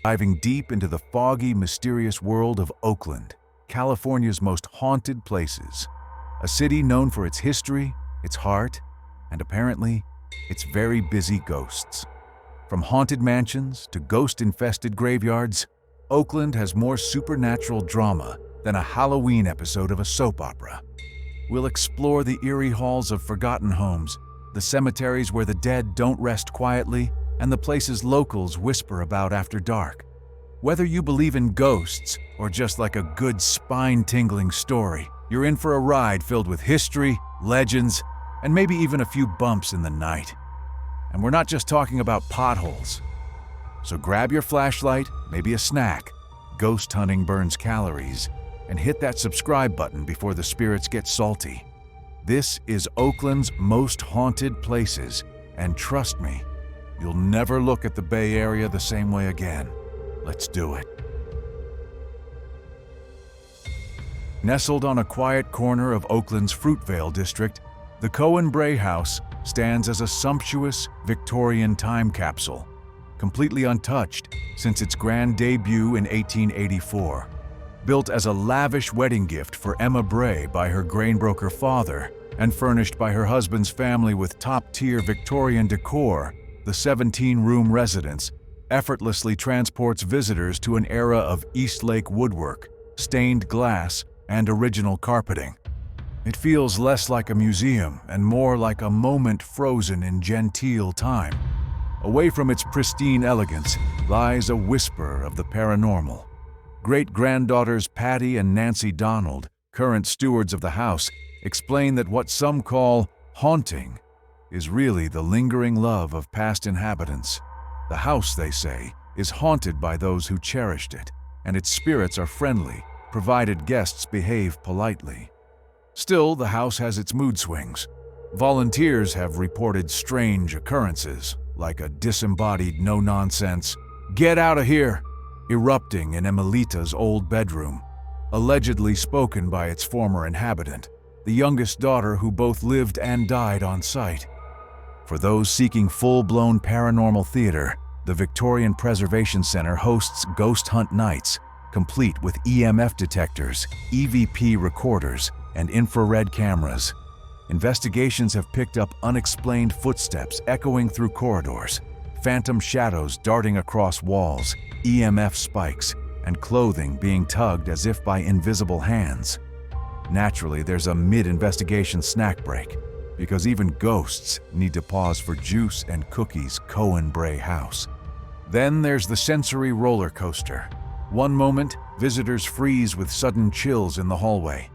Diving deep into the foggy, mysterious world of Oakland, California's most haunted places. A city known for its history, its heart, and apparently, its very busy ghosts. From haunted mansions to ghost-infested graveyards, Oakland has more supernatural drama than a Halloween episode of a soap opera. We'll explore the eerie halls of forgotten homes, the cemeteries where the dead don't rest quietly, and the places locals whisper about after dark. Whether you believe in ghosts or just like a good spine-tingling story, you're in for a ride filled with history, legends, and maybe even a few bumps in the night. And we're not just talking about potholes. So grab your flashlight, maybe a snack. Ghost hunting burns calories. And hit that subscribe button before the spirits get salty. This is Oakland's most haunted places, and trust me, you'll never look at the Bay Area the same way again. Let's do it. Nestled on a quiet corner of Oakland's Fruitvale district, the Cohen Bray house stands as a sumptuous Victorian time capsule, completely untouched since its grand debut in 1884. Built as a lavish wedding gift for Emma Bray by her grainbroker father and furnished by her husband's family with top-tier Victorian decor, the 17-room residence effortlessly transports visitors to an era of Eastlake woodwork, stained glass, and original carpeting. It feels less like a museum and more like a moment frozen in genteel time. Away from its pristine elegance lies a whisper of the paranormal. Great-granddaughters Patty and Nancy Donald, current stewards of the house, explain that what some call haunting is really the lingering love of past inhabitants. The house, they say, is haunted by those who cherished it, and its spirits are friendly, provided guests behave politely. Still, the house has its mood swings. Volunteers have reported strange occurrences, like a disembodied no-nonsense, "Get out of here!" erupting in Emilita's old bedroom, allegedly spoken by its former inhabitant, the youngest daughter who both lived and died on site. For those seeking full-blown paranormal theater, the Victorian Preservation Center hosts ghost hunt nights, complete with EMF detectors, EVP recorders, and infrared cameras. Investigations have picked up unexplained footsteps echoing through corridors, phantom shadows darting across walls, EMF spikes, and clothing being tugged as if by invisible hands. Naturally, there's a mid-investigation snack break, because even ghosts need to pause for juice and cookies. Cohen Bray house. Then there's the sensory roller coaster. One moment, visitors freeze with sudden chills in the hallway.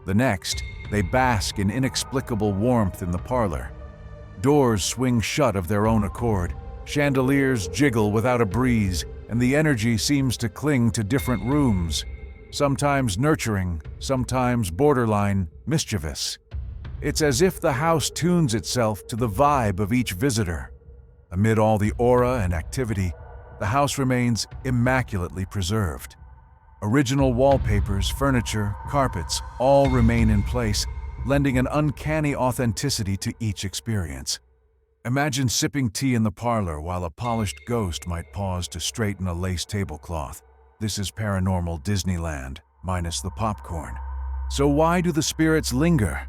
The next, they bask in inexplicable warmth in the parlor. Doors swing shut of their own accord, chandeliers jiggle without a breeze, and the energy seems to cling to different rooms, sometimes nurturing, sometimes borderline mischievous. It's as if the house tunes itself to the vibe of each visitor. Amid all the aura and activity, the house remains immaculately preserved. Original wallpapers, furniture, carpets all remain in place, lending an uncanny authenticity to each experience. Imagine sipping tea in the parlor while a polished ghost might pause to straighten a lace tablecloth. This is paranormal Disneyland, minus the popcorn. So why do the spirits linger?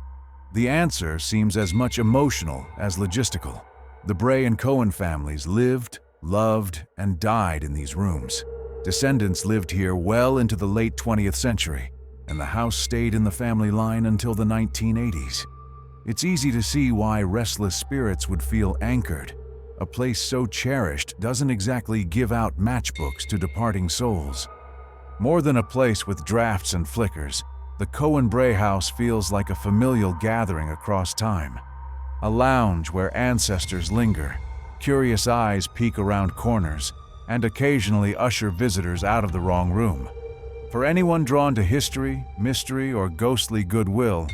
The answer seems as much emotional as logistical. The Bray and Cohen families lived, loved, and died in these rooms. Descendants lived here well into the late 20th century, and the house stayed in the family line until the 1980s. It's easy to see why restless spirits would feel anchored. A place so cherished doesn't exactly give out matchbooks to departing souls. More than a place with drafts and flickers, the Cohen Bray house feels like a familial gathering across time. A lounge where ancestors linger, curious eyes peek around corners, and occasionally usher visitors out of the wrong room. For anyone drawn to history, mystery, or ghostly goodwill,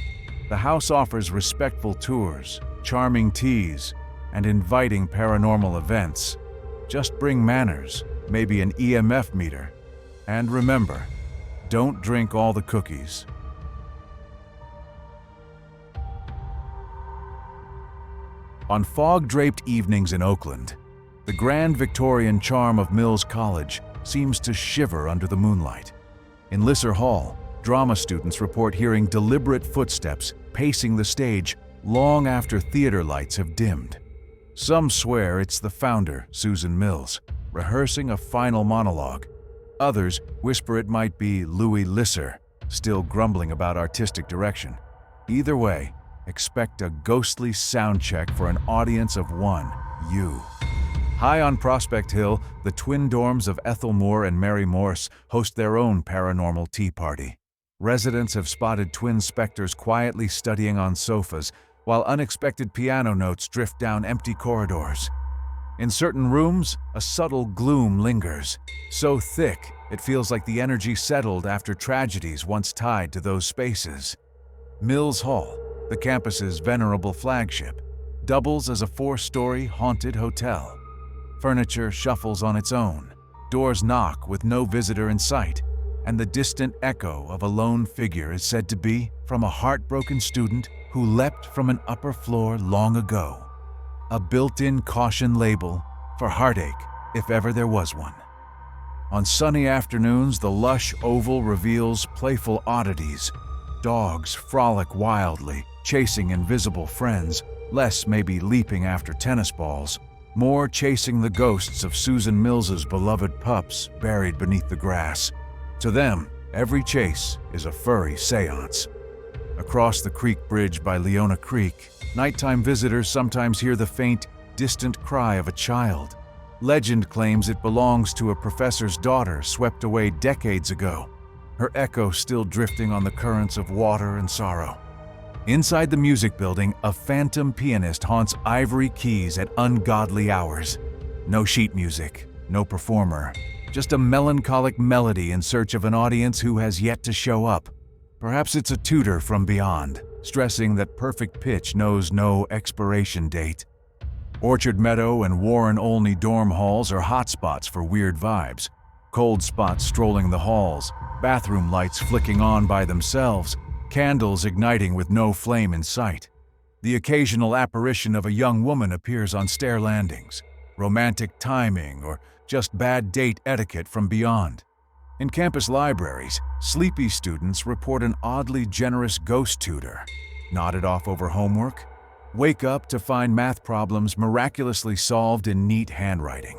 the house offers respectful tours, charming teas, and inviting paranormal events. Just bring manners, maybe an EMF meter. And remember, don't drink all the cookies. On fog-draped evenings in Oakland, the grand Victorian charm of Mills College seems to shiver under the moonlight. In Lisser Hall, drama students report hearing deliberate footsteps pacing the stage long after theater lights have dimmed. Some swear it's the founder, Susan Mills, rehearsing a final monologue. Others whisper it might be Louis Lisser, still grumbling about artistic direction. Either way, expect a ghostly sound check for an audience of one, you. High on Prospect Hill, the twin dorms of Ethel Moore and Mary Morse host their own paranormal tea party. Residents have spotted twin specters quietly studying on sofas, while unexpected piano notes drift down empty corridors. In certain rooms, a subtle gloom lingers, so thick it feels like the energy settled after tragedies once tied to those spaces. Mills Hall, the campus's venerable flagship, doubles as a 4-story haunted hotel. Furniture shuffles on its own, doors knock with no visitor in sight, and the distant echo of a lone figure is said to be from a heartbroken student who leapt from an upper floor long ago. A built-in caution label for heartache, if ever there was one. On sunny afternoons, the lush oval reveals playful oddities. Dogs frolic wildly, chasing invisible friends, less maybe leaping after tennis balls, more chasing the ghosts of Susan Mills's beloved pups buried beneath the grass. To them, every chase is a furry seance. Across the creek bridge by Leona Creek, nighttime visitors sometimes hear the faint, distant cry of a child. Legend claims it belongs to a professor's daughter swept away decades ago, her echo still drifting on the currents of water and sorrow. Inside the music building, a phantom pianist haunts ivory keys at ungodly hours. No sheet music, no performer, just a melancholic melody in search of an audience who has yet to show up. Perhaps it's a tutor from beyond, stressing that perfect pitch knows no expiration date. Orchard Meadow and Warren Olney dorm halls are hotspots for weird vibes. Cold spots strolling the halls, bathroom lights flicking on by themselves, candles igniting with no flame in sight. The occasional apparition of a young woman appears on stair landings, romantic timing or just bad date etiquette from beyond. In campus libraries, sleepy students report an oddly generous ghost tutor. Nodded off over homework? Wake up to find math problems miraculously solved in neat handwriting.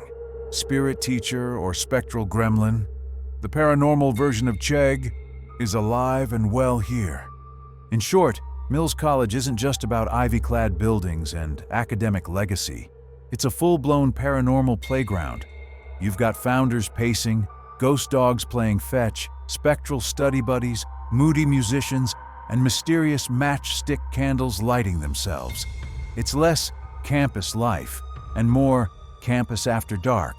Spirit teacher or spectral gremlin? The paranormal version of Chegg is alive and well here. In short, Mills College isn't just about ivy-clad buildings and academic legacy. It's a full-blown paranormal playground. You've got founders pacing, ghost dogs playing fetch, spectral study buddies, moody musicians, and mysterious matchstick candles lighting themselves. It's less campus life and more campus after dark,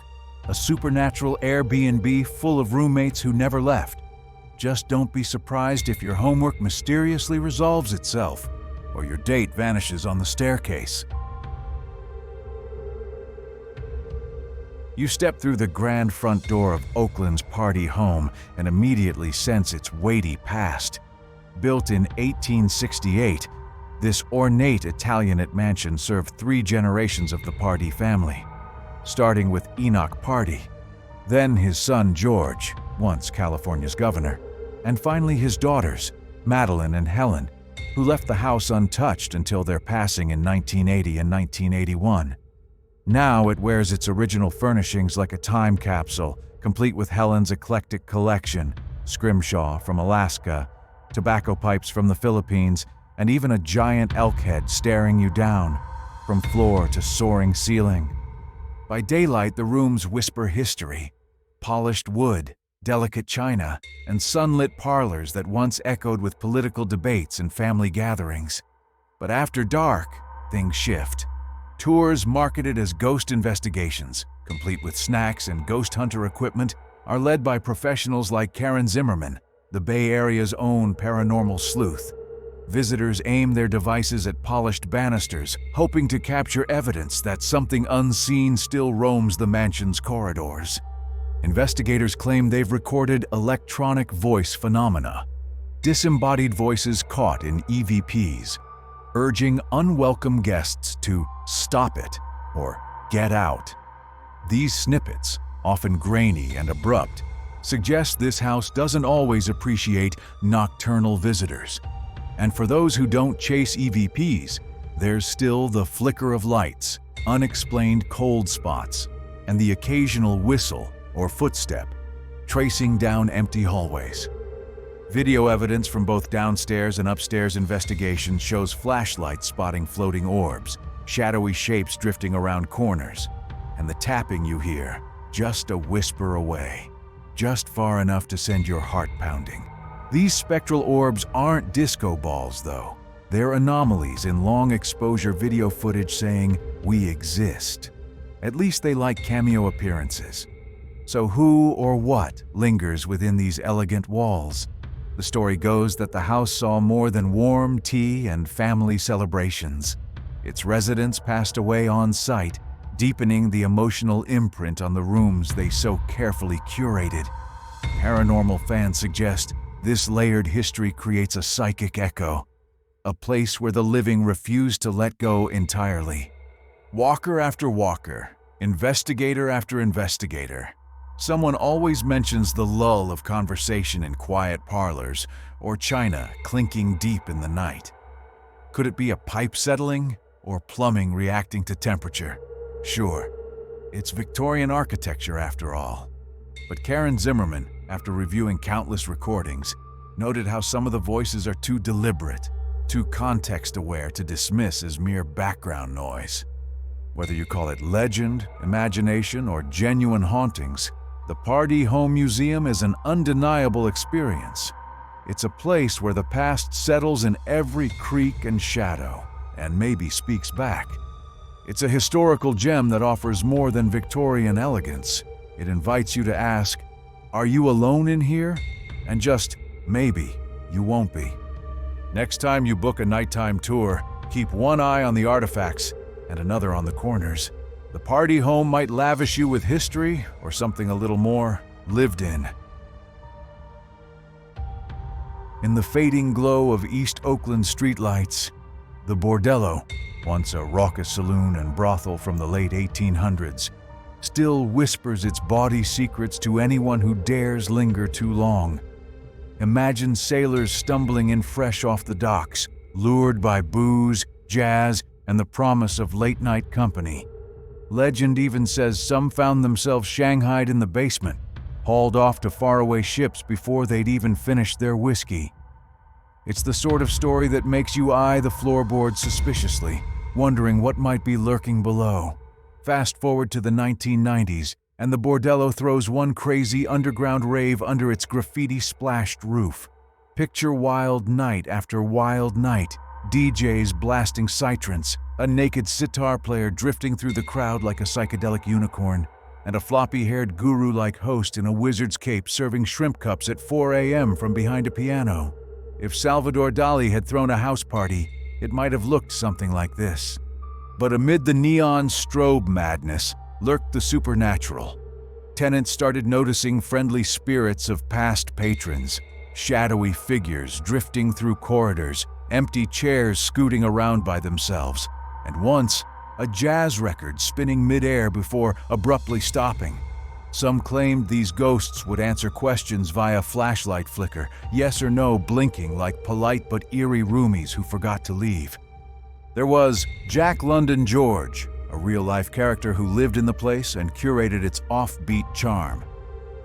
a supernatural Airbnb full of roommates who never left. Just don't be surprised if your homework mysteriously resolves itself or your date vanishes on the staircase. You step through the grand front door of Oakland's party home and immediately sense its weighty past. Built in 1868, this ornate Italianate mansion served 3 generations of the Pardee family, starting with Enoch Pardee, then his son George, once California's governor, and finally his daughters, Madeline and Helen, who left the house untouched until their passing in 1980 and 1981. Now it wears its original furnishings like a time capsule, complete with Helen's eclectic collection, scrimshaw from Alaska, tobacco pipes from the Philippines, and even a giant elk head staring you down, from floor to soaring ceiling. By daylight, the rooms whisper history, polished wood, delicate china, and sunlit parlors that once echoed with political debates and family gatherings. But after dark, things shift. Tours marketed as ghost investigations, complete with snacks and ghost hunter equipment, are led by professionals like Karen Zimmerman, the Bay Area's own paranormal sleuth. Visitors aim their devices at polished banisters, hoping to capture evidence that something unseen still roams the mansion's corridors. Investigators claim they've recorded electronic voice phenomena, disembodied voices caught in EVPs, urging unwelcome guests to stop it or get out. These snippets, often grainy and abrupt, suggests this house doesn't always appreciate nocturnal visitors. And for those who don't chase EVPs, there's still the flicker of lights, unexplained cold spots, and the occasional whistle or footstep tracing down empty hallways. Video evidence from both downstairs and upstairs investigations shows flashlights spotting floating orbs, shadowy shapes drifting around corners, and the tapping you hear just a whisper away, just far enough to send your heart pounding. These spectral orbs aren't disco balls, though. They're anomalies in long exposure video footage saying, "We exist." At least they like cameo appearances. So who or what lingers within these elegant walls? The story goes that the house saw more than warm tea and family celebrations. Its residents passed away on site, deepening the emotional imprint on the rooms they so carefully curated. Paranormal fans suggest this layered history creates a psychic echo, a place where the living refuse to let go entirely. Walker after walker, investigator after investigator, someone always mentions the lull of conversation in quiet parlors or china clinking deep in the night. Could it be a pipe settling or plumbing reacting to temperature? Sure, it's Victorian architecture after all. But Karen Zimmerman, after reviewing countless recordings, noted how some of the voices are too deliberate, too context-aware to dismiss as mere background noise. Whether you call it legend, imagination, or genuine hauntings, the Pardee Home Museum is an undeniable experience. It's a place where the past settles in every creak and shadow, and maybe speaks back. It's a historical gem that offers more than Victorian elegance. It invites you to ask, are you alone in here? And just maybe you won't be. Next time you book a nighttime tour, keep one eye on the artifacts and another on the corners. The Pardee home might lavish you with history or something a little more lived in. In the fading glow of East Oakland streetlights, the Bordello, once a raucous saloon and brothel from the late 1800s, still whispers its bawdy secrets to anyone who dares linger too long. Imagine sailors stumbling in fresh off the docks, lured by booze, jazz, and the promise of late-night company. Legend even says some found themselves shanghaied in the basement, hauled off to faraway ships before they'd even finished their whiskey. It's the sort of story that makes you eye the floorboards suspiciously, wondering what might be lurking below. Fast forward to the 1990s, and the Bordello throws one crazy underground rave under its graffiti-splashed roof. Picture wild night after wild night, DJs blasting psytrance, a naked sitar player drifting through the crowd like a psychedelic unicorn, and a floppy-haired guru-like host in a wizard's cape serving shrimp cups at 4 a.m. from behind a piano. If Salvador Dali had thrown a house party, it might have looked something like this. But amid the neon strobe madness lurked the supernatural. Tenants started noticing friendly spirits of past patrons, shadowy figures drifting through corridors, empty chairs scooting around by themselves, and once, a jazz record spinning mid-air before abruptly stopping. Some claimed these ghosts would answer questions via flashlight flicker, yes or no blinking like polite but eerie roomies who forgot to leave. There was Jack London George, a real-life character who lived in the place and curated its offbeat charm.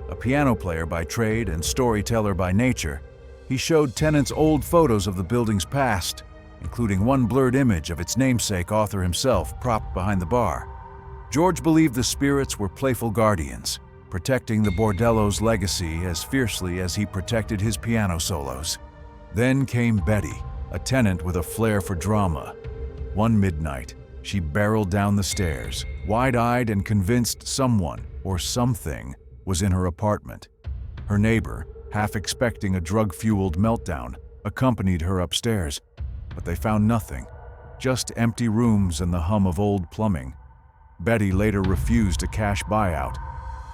A piano player by trade and storyteller by nature, he showed tenants old photos of the building's past, including one blurred image of its namesake author himself propped behind the bar. George believed the spirits were playful guardians, protecting the Bordello's legacy as fiercely as he protected his piano solos. Then came Betty, a tenant with a flair for drama. One midnight, she barreled down the stairs, wide-eyed and convinced someone or something was in her apartment. Her neighbor, half expecting a drug-fueled meltdown, accompanied her upstairs, but they found nothing, just empty rooms and the hum of old plumbing. Betty later refused a cash buyout,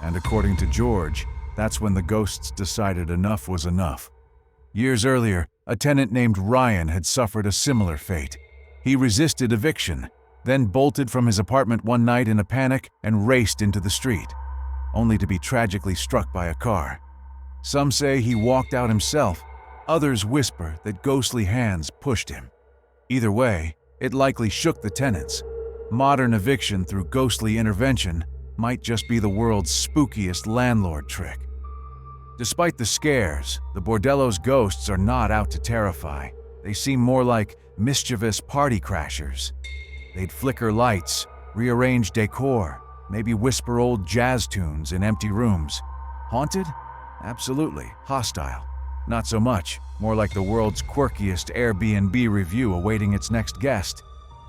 and according to George, that's when the ghosts decided enough was enough. Years earlier, a tenant named Ryan had suffered a similar fate. He resisted eviction, then bolted from his apartment one night in a panic and raced into the street. only to be tragically struck by a car. Some say he walked out himself, others whisper that ghostly hands pushed him. Either way, it likely shook the tenants. Modern eviction through ghostly intervention might just be the world's spookiest landlord trick. Despite the scares, the Bordello's ghosts are not out to terrify. They seem more like mischievous party crashers. They'd flicker lights, rearrange decor, maybe whisper old jazz tunes in empty rooms. Haunted? Absolutely. Hostile? Not so much. More like the world's quirkiest Airbnb review awaiting its next guest.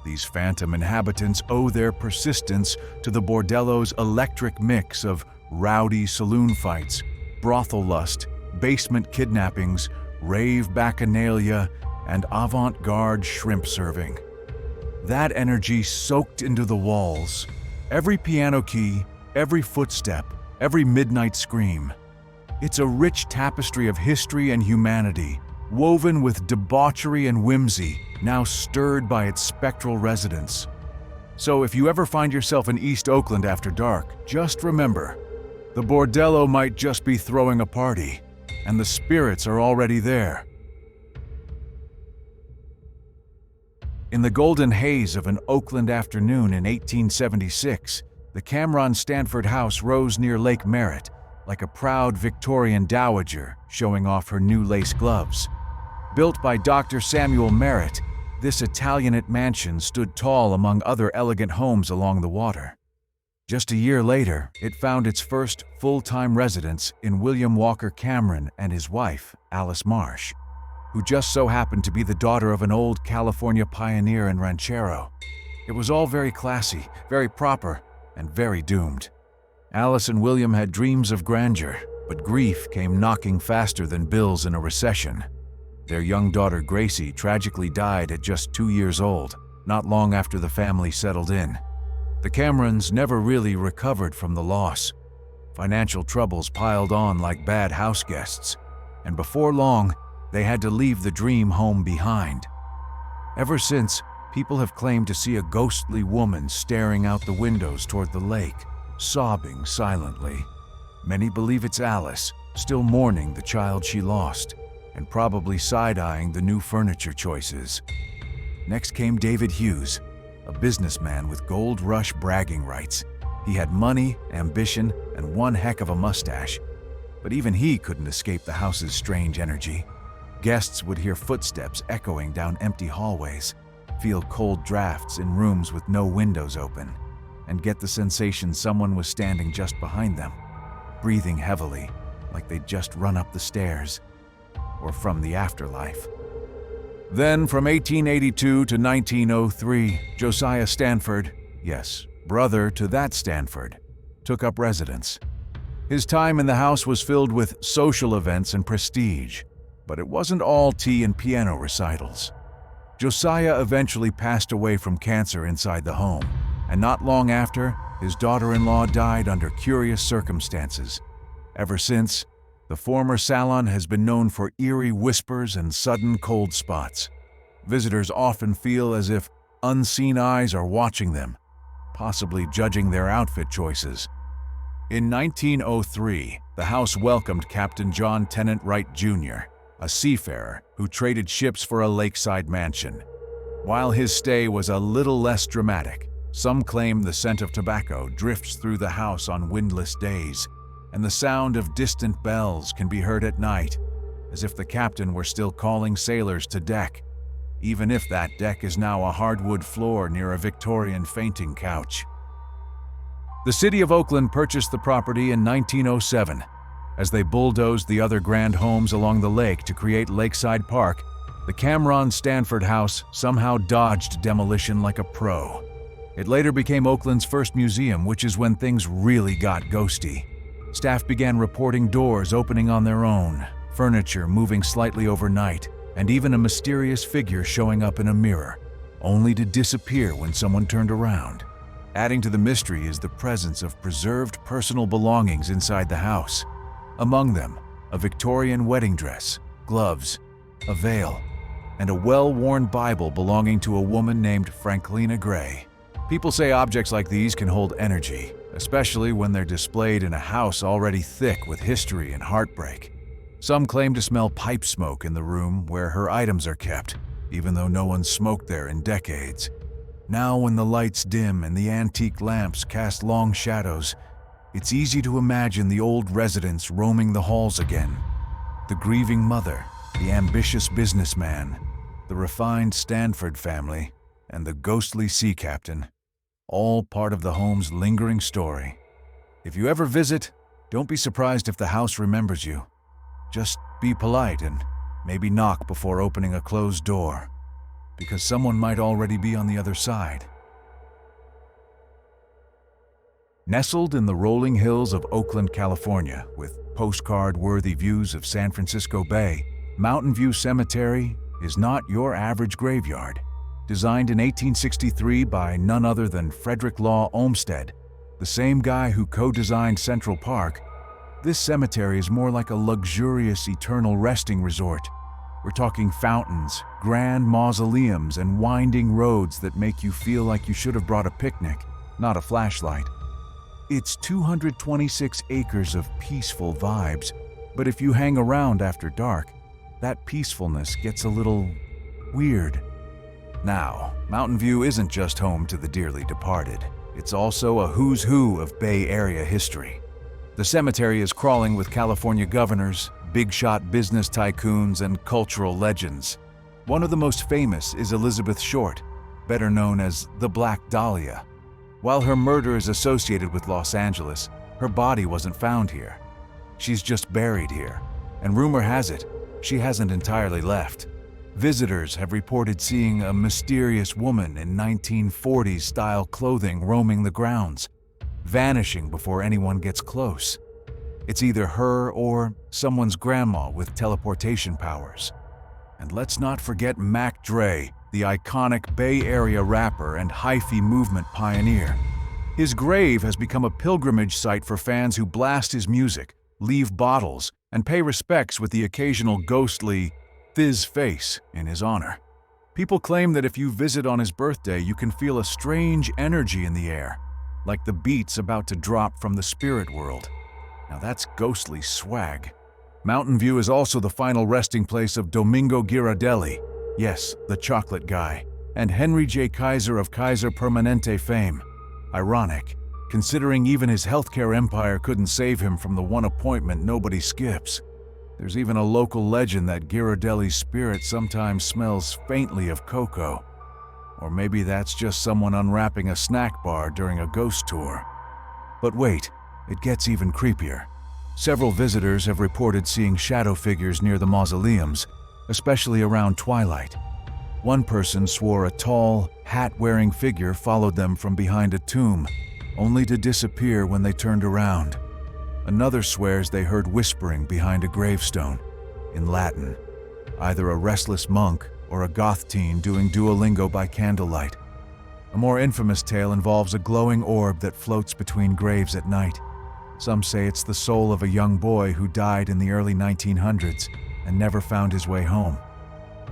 These phantom inhabitants owe their persistence to the Bordello's electric mix of rowdy saloon fights, brothel lust, basement kidnappings, rave bacchanalia, and avant-garde shrimp serving. That energy soaked into the walls. Every piano key, every footstep, every midnight scream. It's a rich tapestry of history and humanity, woven with debauchery and whimsy, now stirred by its spectral residents. So if you ever find yourself in East Oakland after dark, just remember, the Bordello might just be throwing a party, and the spirits are already there. In the golden haze of an Oakland afternoon in 1876, the Cameron Stanford house rose near Lake Merritt, like a proud Victorian dowager showing off her new lace gloves. Built by Dr. Samuel Merritt, this Italianate mansion stood tall among other elegant homes along the water. Just a year later, it found its first full-time residence in William Walker Cameron and his wife, Alice Marsh, who just so happened to be the daughter of an old California pioneer and ranchero. It was all very classy, very proper, and very doomed. Alice and William had dreams of grandeur, but grief came knocking faster than bills in a recession. Their young daughter Gracie tragically died at just 2 years old, not long after the family settled in. The Camerons never really recovered from the loss. Financial troubles piled on like bad house guests, and before long, they had to leave the dream home behind. Ever since, people have claimed to see a ghostly woman staring out the windows toward the lake, sobbing silently. Many believe it's Alice, still mourning the child she lost, and probably side-eyeing the new furniture choices. Next came David Hughes, a businessman with gold rush bragging rights. He had money, ambition, and one heck of a mustache. But even he couldn't escape the house's strange energy. Guests would hear footsteps echoing down empty hallways, feel cold drafts in rooms with no windows open, and get the sensation someone was standing just behind them, breathing heavily, like they'd just run up the stairs, or from the afterlife. Then, from 1882 to 1903, Josiah Stanford, yes, brother to that Stanford, took up residence. His time in the house was filled with social events and prestige, but it wasn't all tea and piano recitals. Josiah eventually passed away from cancer inside the home, and not long after, his daughter-in-law died under curious circumstances. Ever since, the former salon has been known for eerie whispers and sudden cold spots. Visitors often feel as if unseen eyes are watching them, possibly judging their outfit choices. In 1903, the house welcomed Captain John Tennant Wright Jr., a seafarer who traded ships for a lakeside mansion. While his stay was a little less dramatic, some claim the scent of tobacco drifts through the house on windless days, and the sound of distant bells can be heard at night, as if the captain were still calling sailors to deck, even if that deck is now a hardwood floor near a Victorian fainting couch. The city of Oakland purchased the property in 1907. As they bulldozed the other grand homes along the lake to create Lakeside Park, the Cameron Stanford house somehow dodged demolition like a pro. It later became Oakland's first museum, which is when things really got ghosty. Staff began reporting doors opening on their own, furniture moving slightly overnight, and even a mysterious figure showing up in a mirror, only to disappear when someone turned around. Adding to the mystery is the presence of preserved personal belongings inside the house. Among them, a Victorian wedding dress, gloves, a veil, and a well-worn Bible belonging to a woman named Franklina Gray. People say objects like these can hold energy, especially when they're displayed in a house already thick with history and heartbreak. Some claim to smell pipe smoke in the room where her items are kept, even though no one's smoked there in decades. Now, when the lights dim and the antique lamps cast long shadows, it's easy to imagine the old residents roaming the halls again. The grieving mother, the ambitious businessman, the refined Stanford family, and the ghostly sea captain, all part of the home's lingering story. If you ever visit, don't be surprised if the house remembers you. Just be polite and maybe knock before opening a closed door, because someone might already be on the other side. Nestled in the rolling hills of Oakland, California, with postcard-worthy views of San Francisco Bay, Mountain View Cemetery is not your average graveyard. Designed in 1863 by none other than Frederick Law Olmsted, the same guy who co-designed Central Park, this cemetery is more like a luxurious eternal resting resort. We're talking fountains, grand mausoleums, and winding roads that make you feel like you should have brought a picnic, not a flashlight. It's 226 acres of peaceful vibes, but if you hang around after dark, that peacefulness gets a little weird. Now, Mountain View isn't just home to the dearly departed. It's also a who's who of Bay Area history. The cemetery is crawling with California governors, big-shot business tycoons, and cultural legends. One of the most famous is Elizabeth Short, better known as the Black Dahlia. While her murder is associated with Los Angeles, her body wasn't found here. She's just buried here, and rumor has it, she hasn't entirely left. Visitors have reported seeing a mysterious woman in 1940s-style clothing roaming the grounds, vanishing before anyone gets close. It's either her or someone's grandma with teleportation powers. And let's not forget Mac Dre, the iconic Bay Area rapper and hyphy movement pioneer. His grave has become a pilgrimage site for fans who blast his music, leave bottles, and pay respects with the occasional ghostly fizz face in his honor. People claim that if you visit on his birthday, you can feel a strange energy in the air, like the beats about to drop from the spirit world. Now that's ghostly swag. Mountain View is also the final resting place of Domingo Ghirardelli, yes, the chocolate guy, and Henry J. Kaiser of Kaiser Permanente fame. Ironic, considering even his healthcare empire couldn't save him from the one appointment nobody skips. There's even a local legend that Ghirardelli's spirit sometimes smells faintly of cocoa. Or maybe that's just someone unwrapping a snack bar during a ghost tour. But wait, it gets even creepier. Several visitors have reported seeing shadow figures near the mausoleums, especially around twilight. One person swore a tall, hat-wearing figure followed them from behind a tomb, only to disappear when they turned around. Another swears they heard whispering behind a gravestone, in Latin, either a restless monk or a goth teen doing Duolingo by candlelight. A more infamous tale involves a glowing orb that floats between graves at night. Some say it's the soul of a young boy who died in the early 1900s and never found his way home.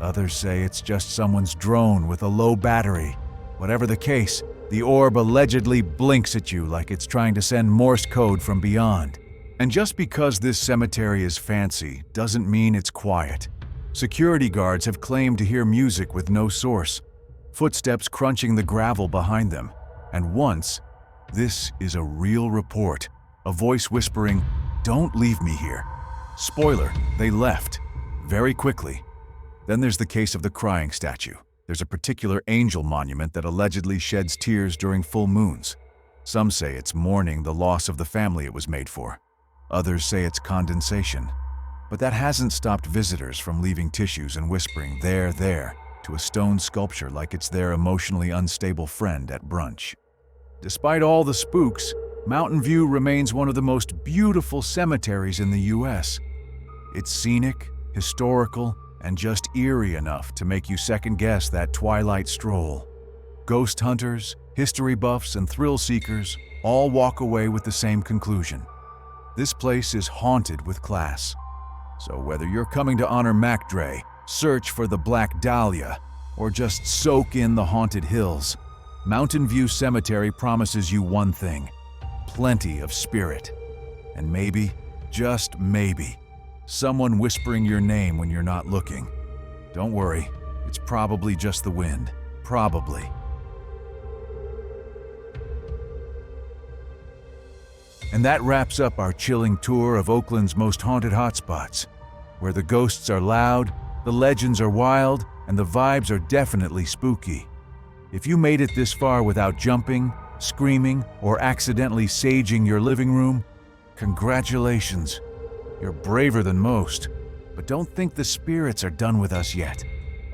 Others say it's just someone's drone with a low battery. Whatever the case, the orb allegedly blinks at you like it's trying to send Morse code from beyond. And just because this cemetery is fancy doesn't mean it's quiet. Security guards have claimed to hear music with no source, footsteps crunching the gravel behind them, and once, this is a real report, a voice whispering, "Don't leave me here." Spoiler, they left, very quickly. Then there's the case of the crying statue. There's a particular angel monument that allegedly sheds tears during full moons. Some say it's mourning the loss of the family it was made for. Others say it's condensation. But that hasn't stopped visitors from leaving tissues and whispering, there, to a stone sculpture like it's their emotionally unstable friend at brunch. Despite all the spooks, Mountain View remains one of the most beautiful cemeteries in the U.S. It's scenic, historical, and just eerie enough to make you second-guess that twilight stroll. Ghost hunters, history buffs, and thrill seekers all walk away with the same conclusion. This place is haunted with class. So whether you're coming to honor Mac Dre, search for the Black Dahlia, or just soak in the haunted hills, Mountain View Cemetery promises you one thing: plenty of spirit. And maybe, just maybe, someone whispering your name when you're not looking. Don't worry, it's probably just the wind. Probably. And that wraps up our chilling tour of Oakland's most haunted hotspots, where the ghosts are loud, the legends are wild, and the vibes are definitely spooky. If you made it this far without jumping, screaming, or accidentally saging your living room, congratulations. You're braver than most. But don't think the spirits are done with us yet.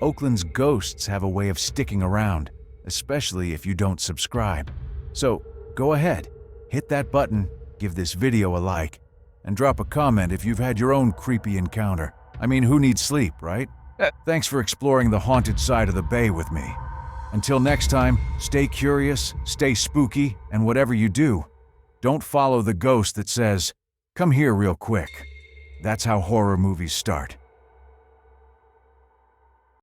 Oakland's ghosts have a way of sticking around, especially if you don't subscribe. So go ahead, hit that button, give this video a like, and drop a comment if you've had your own creepy encounter. I mean, who needs sleep, right? Thanks for exploring the haunted side of the Bay with me. Until next time, stay curious, stay spooky, and whatever you do, don't follow the ghost that says, "Come here real quick." That's how horror movies start.